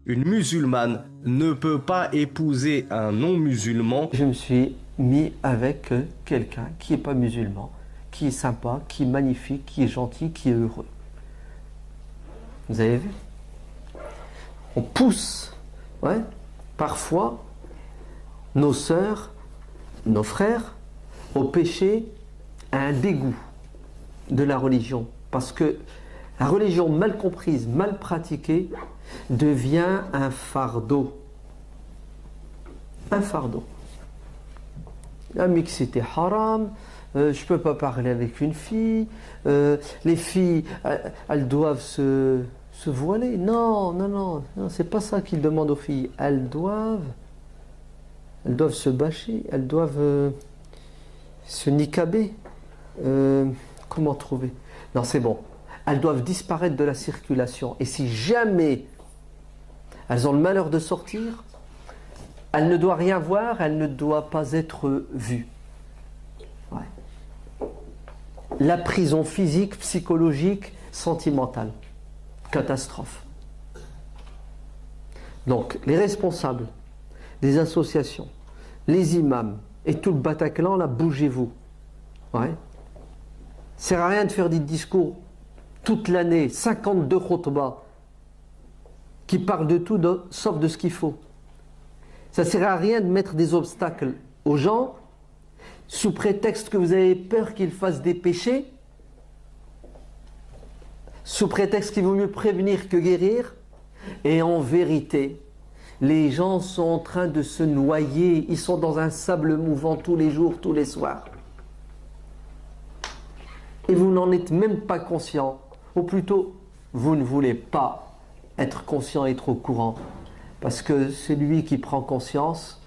Une musulmane ne peut pas épouser un non-musulman. Je me suis mis avec quelqu'un qui n'est pas musulman, qui est sympa, qui est magnifique, qui est gentil, qui est heureux. Vous avez vu? On pousse, ouais, parfois, nos sœurs, nos frères, au péché, à un dégoût de la religion. Parce que la religion mal comprise, mal pratiquée, devient un fardeau. Un fardeau. La mixité haram, je ne peux pas parler avec une fille, les filles, elles doivent se voiler. Non, non, non, non, c'est pas ça qu'il demande aux filles. Elles doivent se bâcher, elles doivent se niqaber. Comment trouver? Non, c'est bon. Elles doivent disparaître de la circulation. Et si jamais elles ont le malheur de sortir, elle ne doit rien voir, elle ne doit pas être vue. Ouais. La prison physique, psychologique, sentimentale. Catastrophe. Donc, les responsables des associations, les imams et tout le Bataclan, là, bougez-vous. Ouais. Ça ne sert à rien de faire des discours toute l'année, 52 khutbahs, qui parlent de tout sauf de ce qu'il faut. Ça ne sert à rien de mettre des obstacles aux gens sous prétexte que vous avez peur qu'ils fassent des péchés, sous prétexte qu'il vaut mieux prévenir que guérir. Et en vérité, les gens sont en train de se noyer, ils sont dans un sable mouvant tous les jours, tous les soirs. Et vous n'en êtes même pas conscient, ou plutôt, vous ne voulez pas être conscient et être au courant. Parce que celui qui prend conscience,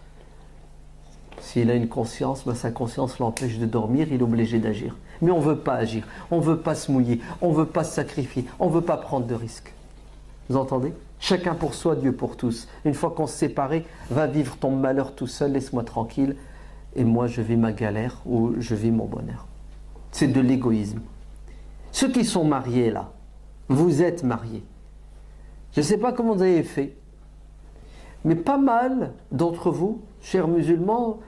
s'il a une conscience, ben sa conscience l'empêche de dormir, il est obligé d'agir. Mais on ne veut pas agir, on ne veut pas se mouiller, on ne veut pas se sacrifier, on ne veut pas prendre de risques. Vous entendez? Chacun pour soi, Dieu pour tous. Une fois qu'on se sépare, va vivre ton malheur tout seul, laisse-moi tranquille, et moi je vis ma galère ou je vis mon bonheur. C'est de l'égoïsme. Ceux qui sont mariés là, vous êtes mariés. Je ne sais pas comment vous avez fait, mais pas mal d'entre vous, chers musulmans,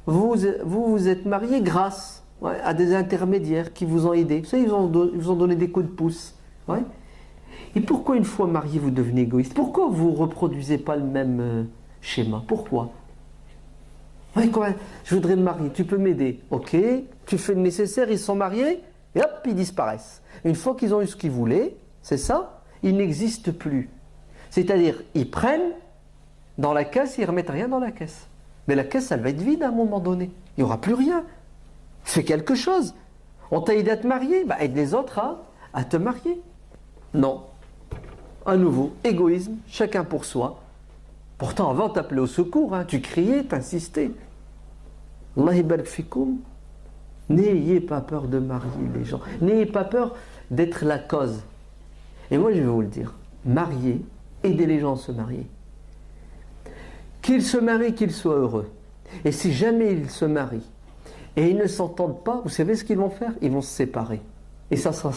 vous êtes mariés grâce à des intermédiaires qui vous ont aidé. Vous savez, ils vous ont donné des coups de pouce. Ouais. Et pourquoi une fois marié, vous devenez égoïste? Pourquoi vous ne reproduisez pas le même schéma? Pourquoi? Ouais, quoi, je voudrais me marier, tu peux m'aider. Ok, tu fais le nécessaire, ils sont mariés, et hop, ils disparaissent. Une fois qu'ils ont eu ce qu'ils voulaient, c'est ça, ils n'existent plus. C'est-à-dire, ils prennent dans la caisse, ils ne remettent rien dans la caisse. Mais la caisse, elle va être vide à un moment donné. Il n'y aura plus rien. Fais quelque chose. On t'a aidé à te marier, bah, aide les autres à te marier. Non. À nouveau, égoïsme, chacun pour soi. Pourtant, avant, t'appelais au secours, hein, tu criais, t'insistais. Allah ibarak fikoum. N'ayez pas peur de marier les gens. N'ayez pas peur d'être la cause. Et moi, je vais vous le dire. Mariez, aidez les gens à se marier. Qu'ils se marient, qu'ils soient heureux. Et si jamais ils se marient et ils ne s'entendent pas, vous savez ce qu'ils vont faire? Ils vont se séparer. Et ça sera